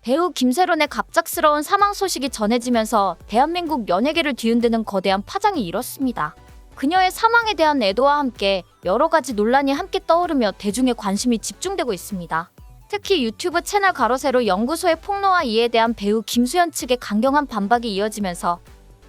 배우 김세론의 갑작스러운 사망 소식이 전해지면서 대한민국 연예계를 뒤흔드는 거대한 파장이 일었습니다. 그녀의 사망에 대한 애도와 함께 여러 가지 논란이 함께 떠오르며 대중의 관심이 집중되고 있습니다. 특히 유튜브 채널 가로세로 연구소의 폭로와 이에 대한 배우 김수현 측의 강경한 반박이 이어지면서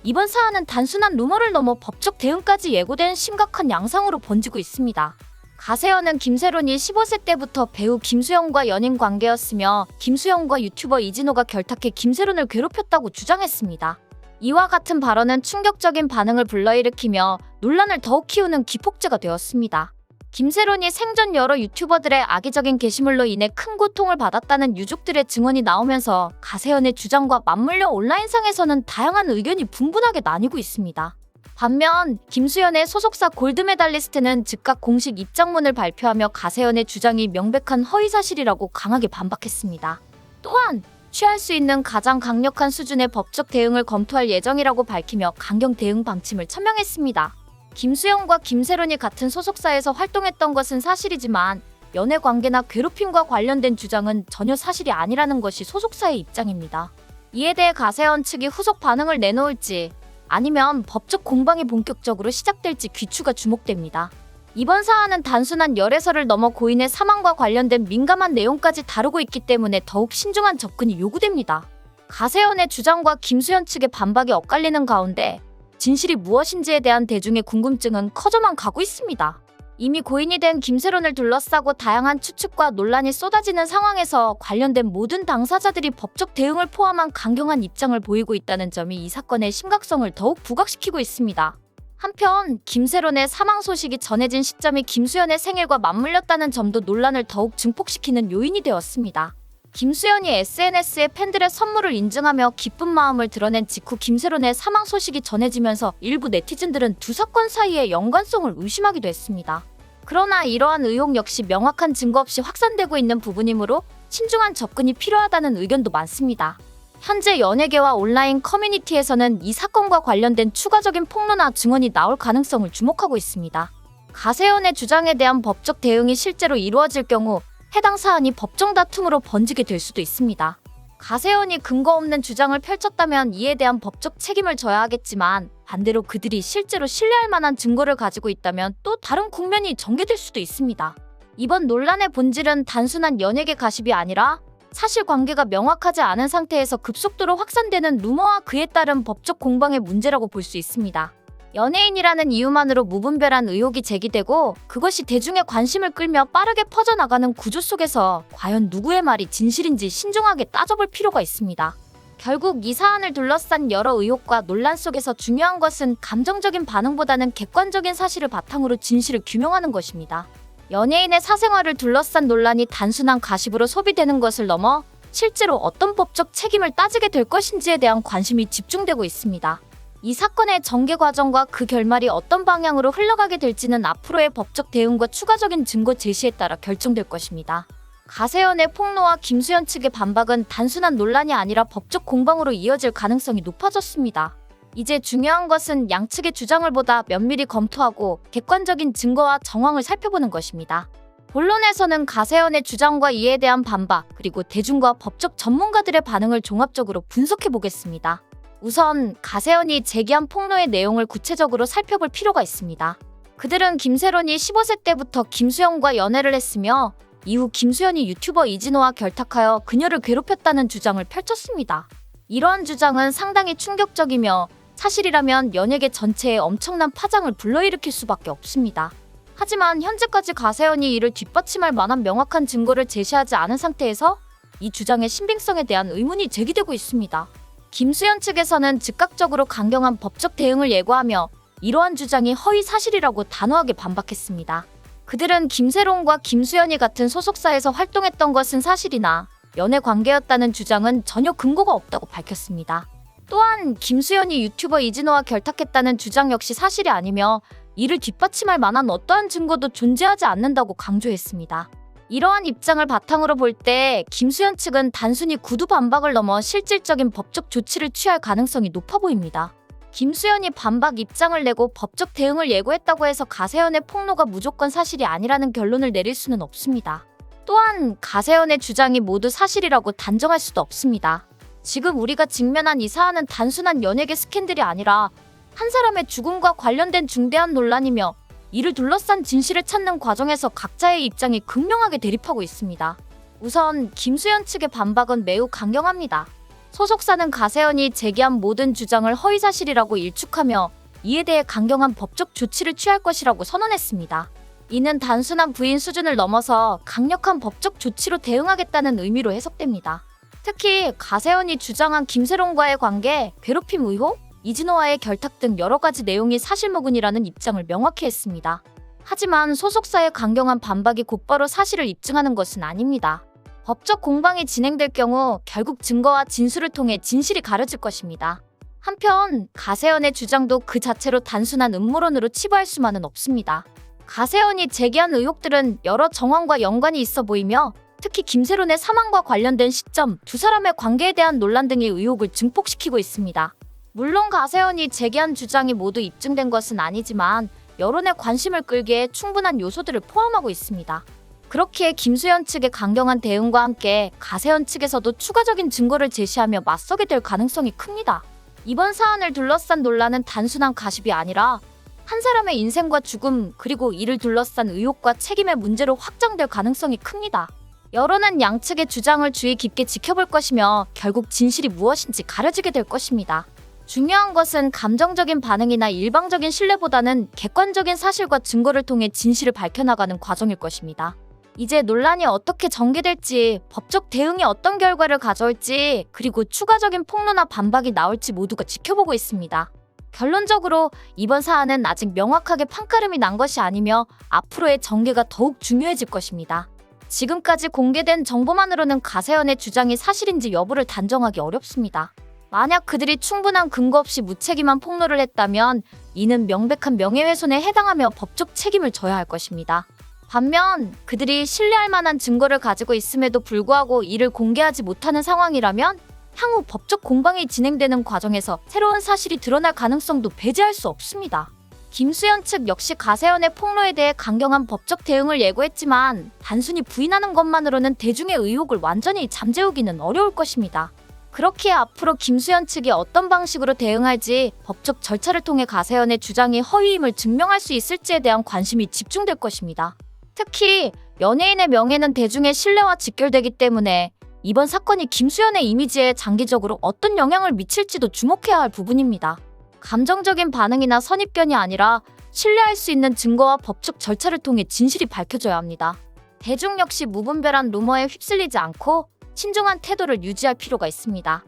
이번 사안은 단순한 루머를 넘어 법적 대응까지 예고된 심각한 양상으로 번지고 있습니다. 가세현은 김세론이 15세 때부터 배우 김수현과 연인 관계였으며 김수현과 유튜버 이진호가 결탁해 김세론을 괴롭혔다고 주장했습니다. 이와 같은 발언은 충격적인 반응을 불러일으키며 논란을 더욱 키우는 기폭제가 되었습니다. 김세론이 생전 여러 유튜버들의 악의적인 게시물로 인해 큰 고통을 받았다는 유족들의 증언이 나오면서 가세현의 주장과 맞물려 온라인상에서는 다양한 의견이 분분하게 나뉘고 있습니다. 반면 김수현의 소속사 골드메달리스트는 즉각 공식 입장문을 발표하며 가세현의 주장이 명백한 허위사실이라고 강하게 반박했습니다. 또한 취할 수 있는 가장 강력한 수준의 법적 대응을 검토할 예정이라고 밝히며 강경 대응 방침을 천명했습니다. 김수현과 김세론이 같은 소속사에서 활동했던 것은 사실이지만 연애 관계나 괴롭힘과 관련된 주장은 전혀 사실이 아니라는 것이 소속사의 입장입니다. 이에 대해 가세현 측이 후속 반응을 내놓을지 아니면 법적 공방이 본격적으로 시작될지 귀추가 주목됩니다. 이번 사안은 단순한 열애설을 넘어 고인의 사망과 관련된 민감한 내용까지 다루고 있기 때문에 더욱 신중한 접근이 요구됩니다. 가세현의 주장과 김수현 측의 반박이 엇갈리는 가운데 진실이 무엇인지에 대한 대중의 궁금증은 커져만 가고 있습니다. 이미 고인이 된 김세론을 둘러싸고 다양한 추측과 논란이 쏟아지는 상황에서 관련된 모든 당사자들이 법적 대응을 포함한 강경한 입장을 보이고 있다는 점이 이 사건의 심각성을 더욱 부각시키고 있습니다. 한편 김세론의 사망 소식이 전해진 시점이 김수현의 생일과 맞물렸다는 점도 논란을 더욱 증폭시키는 요인이 되었습니다. 김수현이 SNS에 팬들의 선물을 인증하며 기쁜 마음을 드러낸 직후 김세론의 사망 소식이 전해지면서 일부 네티즌들은 두 사건 사이의 연관성을 의심하기도 했습니다. 그러나 이러한 의혹 역시 명확한 증거 없이 확산되고 있는 부분이므로 신중한 접근이 필요하다는 의견도 많습니다. 현재 연예계와 온라인 커뮤니티에서는 이 사건과 관련된 추가적인 폭로나 증언이 나올 가능성을 주목하고 있습니다. 가세현의 주장에 대한 법적 대응이 실제로 이루어질 경우 해당 사안이 법정 다툼으로 번지게 될 수도 있습니다. 가세현이 근거 없는 주장을 펼쳤다면 이에 대한 법적 책임을 져야 하겠지만 반대로 그들이 실제로 신뢰할 만한 증거를 가지고 있다면 또 다른 국면이 전개될 수도 있습니다. 이번 논란의 본질은 단순한 연예계 가십이 아니라 사실관계가 명확하지 않은 상태에서 급속도로 확산되는 루머와 그에 따른 법적 공방의 문제라고 볼 수 있습니다. 연예인이라는 이유만으로 무분별한 의혹이 제기되고 그것이 대중의 관심을 끌며 빠르게 퍼져나가는 구조 속에서 과연 누구의 말이 진실인지 신중하게 따져볼 필요가 있습니다. 결국 이 사안을 둘러싼 여러 의혹과 논란 속에서 중요한 것은 감정적인 반응보다는 객관적인 사실을 바탕으로 진실을 규명하는 것입니다. 연예인의 사생활을 둘러싼 논란이 단순한 가십으로 소비되는 것을 넘어 실제로 어떤 법적 책임을 따지게 될 것인지에 대한 관심이 집중되고 있습니다. 이 사건의 전개 과정과 그 결말이 어떤 방향으로 흘러가게 될지는 앞으로의 법적 대응과 추가적인 증거 제시에 따라 결정될 것입니다. 가세현의 폭로와 김수현 측의 반박은 단순한 논란이 아니라 법적 공방으로 이어질 가능성이 높아졌습니다. 이제 중요한 것은 양측의 주장을 보다 면밀히 검토하고 객관적인 증거와 정황을 살펴보는 것입니다. 본론에서는 가세현의 주장과 이에 대한 반박, 그리고 대중과 법적 전문가들의 반응을 종합적으로 분석해 보겠습니다. 우선 가세현이 제기한 폭로의 내용을 구체적으로 살펴볼 필요가 있습니다. 그들은 김세론이 15세 때부터 김수현과 연애를 했으며 이후 김수현이 유튜버 이진호와 결탁하여 그녀를 괴롭혔다는 주장을 펼쳤습니다. 이러한 주장은 상당히 충격적이며 사실이라면 연예계 전체에 엄청난 파장을 불러일으킬 수밖에 없습니다. 하지만 현재까지 가세현이 이를 뒷받침할 만한 명확한 증거를 제시하지 않은 상태에서 이 주장의 신빙성에 대한 의문이 제기되고 있습니다. 김수현 측에서는 즉각적으로 강경한 법적 대응을 예고하며 이러한 주장이 허위 사실이라고 단호하게 반박했습니다. 그들은 김세론과 김수현이 같은 소속사에서 활동했던 것은 사실이나 연애 관계였다는 주장은 전혀 근거가 없다고 밝혔습니다. 또한 김수현이 유튜버 이진호와 결탁했다는 주장 역시 사실이 아니며 이를 뒷받침할 만한 어떠한 증거도 존재하지 않는다고 강조했습니다. 이러한 입장을 바탕으로 볼 때 김수현 측은 단순히 구두 반박을 넘어 실질적인 법적 조치를 취할 가능성이 높아 보입니다. 김수현이 반박 입장을 내고 법적 대응을 예고했다고 해서 가세현의 폭로가 무조건 사실이 아니라는 결론을 내릴 수는 없습니다. 또한 가세연의 주장이 모두 사실이라고 단정할 수도 없습니다. 지금 우리가 직면한 이 사안은 단순한 연예계 스캔들이 아니라 한 사람의 죽음과 관련된 중대한 논란이며 이를 둘러싼 진실을 찾는 과정에서 각자의 입장이 극명하게 대립하고 있습니다. 우선 김수현 측의 반박은 매우 강경합니다. 소속사는 가세연이 제기한 모든 주장을 허위사실이라고 일축하며 이에 대해 강경한 법적 조치를 취할 것이라고 선언했습니다. 이는 단순한 부인 수준을 넘어서 강력한 법적 조치로 대응하겠다는 의미로 해석됩니다. 특히 가세연이 주장한 김세롱과의 관계, 괴롭힘 의혹, 이진호와의 결탁 등 여러 가지 내용이 사실무근이라는 입장을 명확히 했습니다. 하지만 소속사의 강경한 반박이 곧바로 사실을 입증하는 것은 아닙니다. 법적 공방이 진행될 경우 결국 증거와 진술을 통해 진실이 가려질 것입니다. 한편 가세연의 주장도 그 자체로 단순한 음모론으로 치부할 수만은 없습니다. 가세연이 제기한 의혹들은 여러 정황과 연관이 있어 보이며 특히 김세론의 사망과 관련된 시점, 두 사람의 관계에 대한 논란 등의 의혹을 증폭시키고 있습니다. 물론 가세연이 제기한 주장이 모두 입증된 것은 아니지만 여론의 관심을 끌기에 충분한 요소들을 포함하고 있습니다. 그렇기에 김수현 측의 강경한 대응과 함께 가세연 측에서도 추가적인 증거를 제시하며 맞서게 될 가능성이 큽니다. 이번 사안을 둘러싼 논란은 단순한 가십이 아니라 한 사람의 인생과 죽음 그리고 이를 둘러싼 의혹과 책임의 문제로 확장될 가능성이 큽니다. 여론은 양측의 주장을 주의 깊게 지켜볼 것이며 결국 진실이 무엇인지 가려지게 될 것입니다. 중요한 것은 감정적인 반응이나 일방적인 신뢰보다는 객관적인 사실과 증거를 통해 진실을 밝혀나가는 과정일 것입니다. 이제 논란이 어떻게 전개될지, 법적 대응이 어떤 결과를 가져올지, 그리고 추가적인 폭로나 반박이 나올지 모두가 지켜보고 있습니다. 결론적으로 이번 사안은 아직 명확하게 판가름이 난 것이 아니며 앞으로의 전개가 더욱 중요해질 것입니다. 지금까지 공개된 정보만으로는 가세연의 주장이 사실인지 여부를 단정하기 어렵습니다. 만약 그들이 충분한 근거 없이 무책임한 폭로를 했다면 이는 명백한 명예훼손에 해당하며 법적 책임을 져야 할 것입니다. 반면 그들이 신뢰할 만한 증거를 가지고 있음에도 불구하고 이를 공개하지 못하는 상황이라면 향후 법적 공방이 진행되는 과정에서 새로운 사실이 드러날 가능성도 배제할 수 없습니다. 김수현 측 역시 가세연의 폭로에 대해 강경한 법적 대응을 예고했지만 단순히 부인하는 것만으로는 대중의 의혹을 완전히 잠재우기는 어려울 것입니다. 그렇기에 앞으로 김수현 측이 어떤 방식으로 대응할지, 법적 절차를 통해 가세연의 주장이 허위임을 증명할 수 있을지에 대한 관심이 집중될 것입니다. 특히 연예인의 명예는 대중의 신뢰와 직결되기 때문에 이번 사건이 김수현의 이미지에 장기적으로 어떤 영향을 미칠지도 주목해야 할 부분입니다. 감정적인 반응이나 선입견이 아니라 신뢰할 수 있는 증거와 법적 절차를 통해 진실이 밝혀져야 합니다. 대중 역시 무분별한 루머에 휩쓸리지 않고 신중한 태도를 유지할 필요가 있습니다.